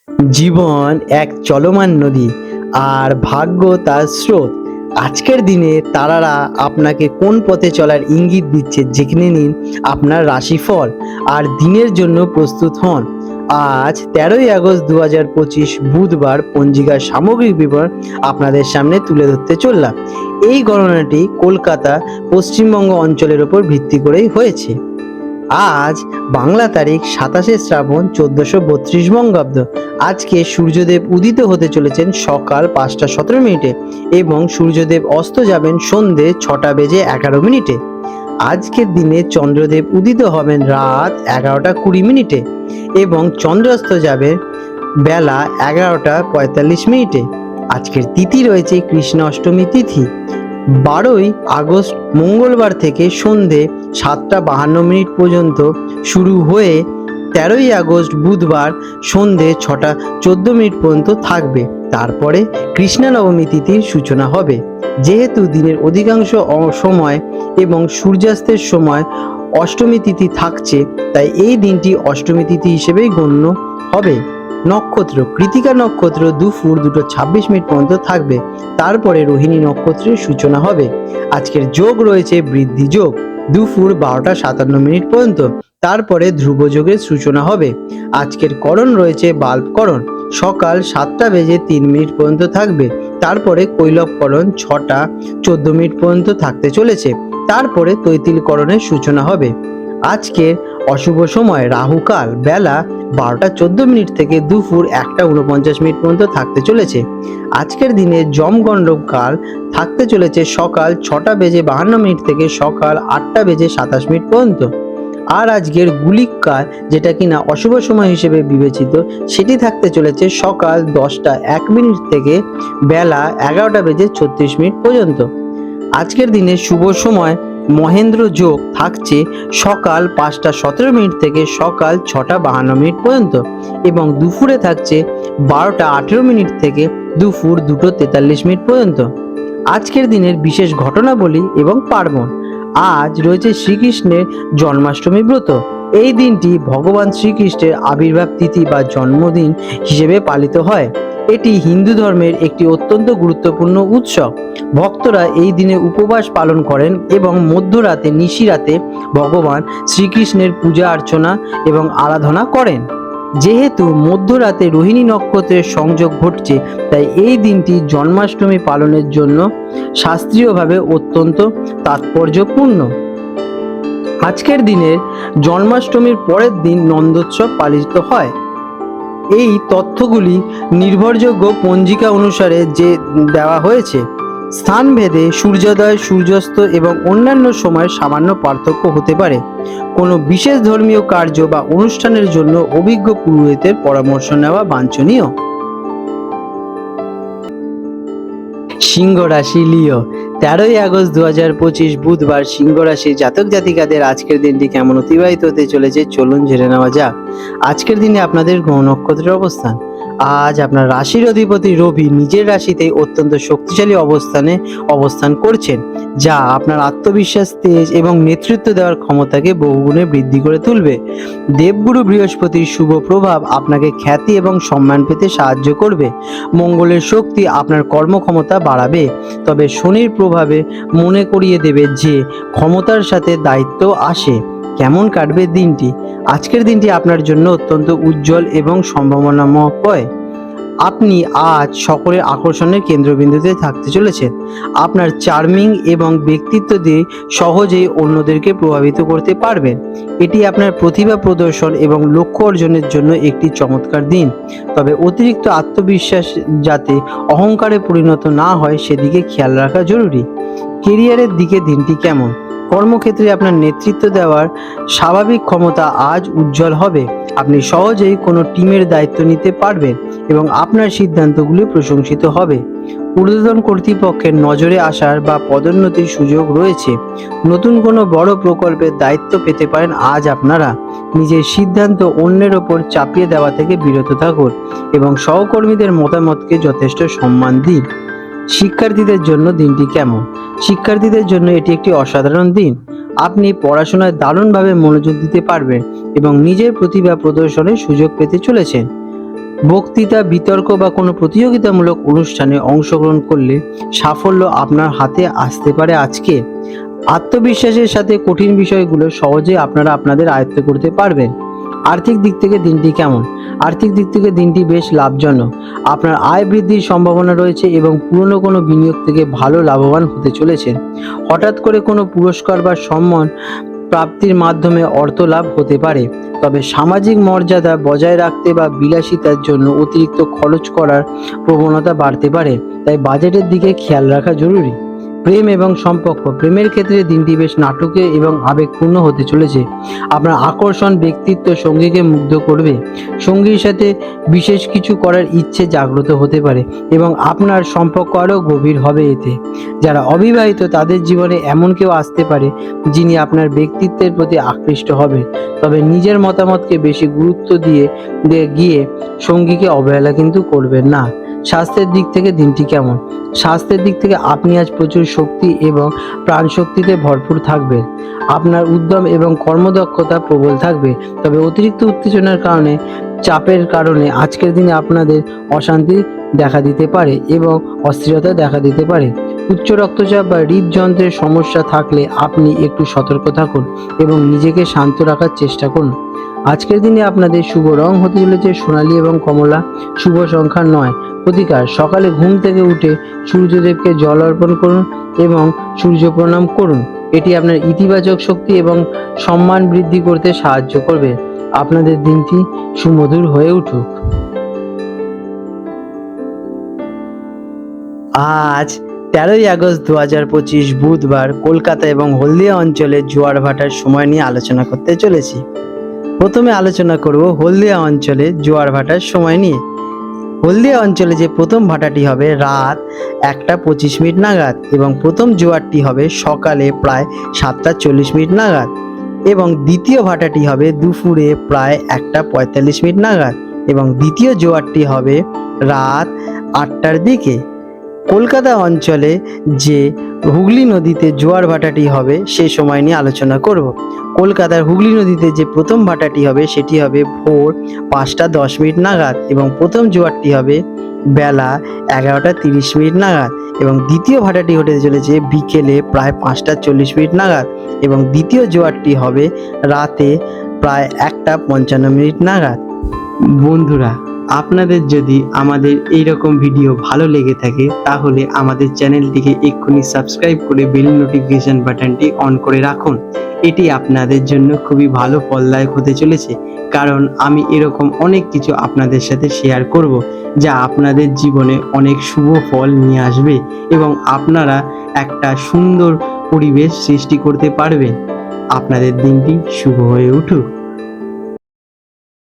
জীবন এক চলমান নদী, আর ভাগ্য তার স্রোত। আজকের দিনে তারারা আপনাকে কোন পথে চলার ইঙ্গিত দিচ্ছে জেনে নিন আপনার রাশিফল আর দিনের জন্য প্রস্তুত হন। আজ 13ই আগস্ট 2025 বুধবার পঞ্জিকার সামগ্রিক বিবরণ আপনাদের সামনে তুলে ধরতে চললাম। এই গণনাটি কলকাতা পশ্চিমবঙ্গ অঞ্চলের ওপর ভিত্তি করেই হয়েছে। আজ বাংলা তারিখ 27শে শ্রাবণ 1432 বঙ্গাব্দ। আজকে সূর্যদেব উদিত হতে চলেছেন সকাল 5টা 17 মিনিটে এবং সূর্যদেব অস্ত যাবেন সন্ধে 6টা বেজে 11 মিনিটে। আজকের দিনে চন্দ্রদেব উদিত হবেন রাত 11টা 20 মিনিটে এবং চন্দ্রাস্ত যাবে বেলা 11টা 45 মিনিটে। আজকের তিথি রয়েছে কৃষ্ণ অষ্টমী তিথি। 12ই আগস্ট মঙ্গলবার থেকে সন্ধে 7টা 52 মিনিট পর্যন্ত শুরু হয়ে 13ই আগস্ট বুধবার সন্ধে 6টা 14 মিনিট পর্যন্ত থাকবে। তারপরে কৃষ্ণা নবমী তিথির সূচনা হবে। যেহেতু দিনের অধিকাংশ সময় এবং সূর্যাস্তের সময় অষ্টমী তিথি থাকছে, তাই এই দিনটি অষ্টমী তিথি হিসেবেই গণ্য হবে। নক্ষত্র কৃতিকা নক্ষত্র দুপুর 2টা 26 মিনিট পর্যন্ত থাকবে। তারপরে রোহিণী নক্ষত্রের সূচনা হবে। আজকের যোগ রয়েছে বৃদ্ধি যোগ দুপুর 12টা 57 মিনিট পর্যন্ত। তারপরে ধ্রুব যোগের সূচনা হবে। আজকের করণ রয়েছে বাল্বকরণ সকাল 7টা 03 মিনিট পর্যন্ত থাকবে। তারপরে কৈলবকরণ 6টা 14 মিনিট পর্যন্ত থাকতে চলেছে। তারপরে তৈতিলকরণের সূচনা হবে। আজকের অশুভ সময় রাহুকাল বেলা 12টা 14 মিনিট থেকে দুপুর 1টা 49 মিনিট পর্যন্ত থাকতে চলেছে। আজকের দিনে যমগণ্ডক কাল থাকতে চলেছে সকাল 6টা 52 মিনিট থেকে সকাল 8টা 27 মিনিট পর্যন্ত। আর আজকের গুলিক কাল, যেটা কিনা অশুভ সময় হিসেবে বিবেচিত, সেটি থাকতে চলেছে সকাল 10টা 1 মিনিট থেকে বেলা 11টা 36 মিনিট পর্যন্ত। আজকের দিনে শুভ সময় মহেন্দ্র যোগ থাকছে সকাল 5টা 17 মিনিট থেকে সকাল 6টা 52 মিনিট পর্যন্ত এবং দুপুরে থাকছে 12টা 18 মিনিট থেকে দুপুর 2টো 43 মিনিট পর্যন্ত। আজকের দিনের বিশেষ ঘটনাবলী এবং পার্বণ। আজ রয়েছে শ্রীকৃষ্ণের জন্মাষ্টমী ব্রত। এই দিনটি ভগবান শ্রীকৃষ্ণের আবির্ভাব তিথি বা জন্মদিন হিসেবে পালিত হয়। এটি হিন্দু ধর্মের একটি অত্যন্ত গুরুত্বপূর্ণ উৎসব। ভক্তরা এই দিনে উপবাস পালন করেন এবং মধ্যরাতে নিশিরাতে ভগবান শ্রীকৃষ্ণের পূজা অর্চনা এবং আরাধনা করেন। যেহেতু মধ্যরাতে রোহিণী নক্ষত্রের সংযোগ ঘটছে, তাই এই দিনটি জন্মাষ্টমী পালনের জন্য শাস্ত্রীয়ভাবে অত্যন্ত তাৎপর্যপূর্ণ। আজকের দিনের জন্মাষ্টমীর পরের দিন নন্দোৎসব পালিত হয়। এই তথ্যগুলি নির্ভরযোগ্য পঞ্জিকা অনুসারে যে দেওয়া হয়েছে। স্থানভেদে সূর্যোদয়, সূর্যাস্ত এবং অন্যান্য সময়ের সামান্য পার্থক্য হতে পারে। কোনো বিশেষ ধর্মীয় কার্য বা অনুষ্ঠানের জন্য অভিজ্ঞ পুরোহিতের পরামর্শ নেওয়া বাঞ্ছনীয়। সিংহ রাশি লিও 13ই আগস্ট 2025 বুধবার সিংহ রাশির জাতক জাতিকাদের আজকের দিনটি কেমন অতিবাহিত হতে চলেছে চলুন জেনে নেওয়া যাক। আজকের দিনে আপনাদের গ্রহ নক্ষত্রের অবস্থান। আজ আপনার রাশির অধিপতি রবি নিজের রাশিতে অত্যন্ত শক্তিশালী অবস্থান করছেন, যা আপনার আত্মবিশ্বাস, তেজ এবং নেতৃত্ব দেওয়ার ক্ষমতাকে বহুগুণে বৃদ্ধি করে তুলবে। দেবগুরু বৃহস্পতির শুভ প্রভাব আপনাকে খ্যাতি এবং সম্মান পেতে সাহায্য করবে। মঙ্গলের শক্তি আপনার কর্মক্ষমতা বাড়াবে, তবে শনির প্রভাবে মনে করিয়ে দেবে যে ক্ষমতার সাথে দায়িত্ব আসে। কেমন কাটবে দিনটি? আজকের দিনটি আপনার জন্য অত্যন্ত উজ্জ্বল এবং সম্ভাবনাময়। আপনি আজ সকলের আকর্ষণের কেন্দ্রবিন্দুতে থাকতে চলেছেন। আপনার চার্মিং এবং ব্যক্তিত্ব দিয়ে সহজেই অন্যদেরকে প্রভাবিত করতে পারবেন। এটি আপনার প্রতিভা প্রদর্শন এবং লক্ষ্য অর্জনের জন্য একটি চমৎকার দিন, তবে অতিরিক্ত আত্মবিশ্বাস যাতে অহংকারে পরিণত না হয় সেদিকে খেয়াল রাখা জরুরি। কেরিয়ারের দিকে দিনটি কেমন? কর্মক্ষেত্রে আপনার নেতৃত্ব দেওয়ার স্বাভাবিক ক্ষমতা আজ উজ্জ্বল হবে। আপনি সহজেই কোনো টিমের দায়িত্ব নিতে পারবেন এবং আপনার সিদ্ধান্তগুলি প্রশংসিত হবে। ঊর্ধ্বতন কর্তৃপক্ষের নজরে আসার বা পদোন্নতির সুযোগ রয়েছে। নতুন কোনো বড় প্রকল্পের দায়িত্ব পেতে পারেন আজ আপনারা। নিজের সিদ্ধান্ত অন্যের ওপর চাপিয়ে দেওয়া থেকে বিরত থাকুন এবং সহকর্মীদের মতামতকে যথেষ্ট সম্মান দিন। শিক্ষার্থীদের জন্য দিনটি কেমন? শিক্ষার্থীদের জন্য এটি একটি অসাধারণ দিন। আপনি পড়াশোনায় দারুণভাবে মনোযোগ দিতে পারবেন এবং নিজের প্রতিভা প্রদর্শনের সুযোগ পেতে চলেছেন। বক্তৃতা, বিতর্ক বা কোনো প্রতিযোগিতামূলক অনুষ্ঠানে অংশগ্রহণ করলে সাফল্য আপনার হাতে আসতে পারে আজকে। আত্মবিশ্বাসের সাথে কঠিন বিষয়গুলো সহজে আপনারা আপনাদের আয়ত্ত করতে পারবেন। আর্থিক দিক থেকে দিনটি কেমন? আর্থিক দিক থেকে দিনটি বেশ লাভজনক। আপনার আয় বৃদ্ধির সম্ভাবনা রয়েছে এবং পুরনো কোনো বিনিয়োগ থেকে ভালো লাভবান হতে চলেছেন। হঠাৎ করে কোনো পুরস্কার বা সম্মান প্রাপ্তির মাধ্যমে অর্থ লাভ হতে পারে। তবে সামাজিক মর্যাদা বজায় রাখতে বা বিলাসিতার জন্য অতিরিক্ত খরচ করার প্রবণতা বাড়তে পারে, তাই বাজেটের দিকে খেয়াল রাখা জরুরি। প্রেম এবং সম্পর্ক, প্রেমের ক্ষেত্রে দিনটি বেশ নাটকীয় এবং আবেগপূর্ণ হতে চলেছে। আপনার আকর্ষণ ব্যক্তিত্ব সঙ্গীকে মুগ্ধ করবে। সঙ্গীর সাথে বিশেষ কিছু করার ইচ্ছে জাগ্রত হতে পারে এবং আপনার সম্পর্ক আরও গভীর হবে এতে। যারা অবিবাহিত তাদের জীবনে এমন কেউ আসতে পারে যিনি আপনার ব্যক্তিত্বের প্রতি আকৃষ্ট হবেন। তবে নিজের মতামতকে বেশি গুরুত্ব দিয়ে গিয়ে সঙ্গীকে অবহেলা কিন্তু করবেন না। স্বাস্থ্যের দিক থেকে দিনটি কেমন? স্বাস্থ্যের দিক থেকে আপনি আজ প্রচুর শক্তি এবং প্রাণশক্তিতে ভরপুর থাকবেন। আপনার উদ্যম এবং কর্মদক্ষতা প্রবল থাকবে। তবে অতিরিক্ত উত্তেজনার কারণে চাপের কারণে আজকের দিনে আপনাদের অশান্তি দেখা দিতে পারে এবং অস্থিরতা দেখা দিতে পারে। উচ্চ রক্তচাপ বা হৃদযন্ত্রের সমস্যা থাকলে আপনি একটু সতর্ক থাকুন এবং নিজেকে শান্ত রাখার চেষ্টা করুন। আজকের দিনে আপনাদের শুভ রং হতে চলেছে সোনালী এবং কমলা। শুভ সংখ্যা 9। প্রতিকার, সকালে ঘুম থেকে উঠে সূর্যদেবকে জল অর্পণ করুন এবং সূর্য প্রণাম করুন। এটি আপনার ইতিবাচক শক্তি এবং সম্মান বৃদ্ধি করতে সাহায্য করবে। আপনাদের দিনটি সুমধুর হয়ে উঠুক। আজ 13ই আগস্ট 2025 বুধবার কলকাতা এবং হলদিয়া অঞ্চলে জোয়ার ভাটার সময় নিয়ে আলোচনা করতে চলেছি। প্রথমে আলোচনা করব হলদিয়া অঞ্চলে জোয়ার ভাটার সময় নিয়ে। হলদিয়া অঞ্চলে যে প্রথম ভাটাটি হবে রাত 1:25 নাগাদ এবং প্রথম জোয়ারটি হবে সকালে প্রায় 7:40 নাগাদ এবং দ্বিতীয় ভাটাটি হবে দুপুরে প্রায় 1:45 নাগাদ এবং দ্বিতীয় জোয়ারটি হবে রাত 8টার দিকে। কলকাতা অঞ্চলে যে হুগলি নদীতে জোয়ার ভাটাটি হবে সে সময় নিয়ে আলোচনা করব। কলকাতার হুগলি নদীতে যে প্রথম ভাটাটি হবে সেটি হবে ভোর 5:10 নাগাদ এবং প্রথম জোয়ারটি হবে বেলা 11:30 নাগাদ এবং দ্বিতীয় ভাটাটি হতে চলেছে বিকেলে প্রায় 5:40 নাগাদ এবং দ্বিতীয় জোয়ারটি হবে রাতে প্রায় 1:55 নাগাদ। বন্ধুরা, আপনাদের যদি আমাদের এইরকম ভিডিও ভালো লেগে থাকে তাহলে আমাদের চ্যানেলটিকে এক্ষুনি সাবস্ক্রাইব করে বেল নোটিফিকেশন বাটনটি অন করে রাখুন। এটি আপনাদের জন্য খুবই ভালো ফলদায়ক হতে চলেছে, কারণ আমি এরকম অনেক কিছু আপনাদের সাথে শেয়ার করব যা আপনাদের জীবনে অনেক শুভ ফল নিয়ে আসবে এবং আপনারা একটা সুন্দর পরিবেশ সৃষ্টি করতে পারবেন। আপনাদের দিনটি শুভ হয়ে উঠুক।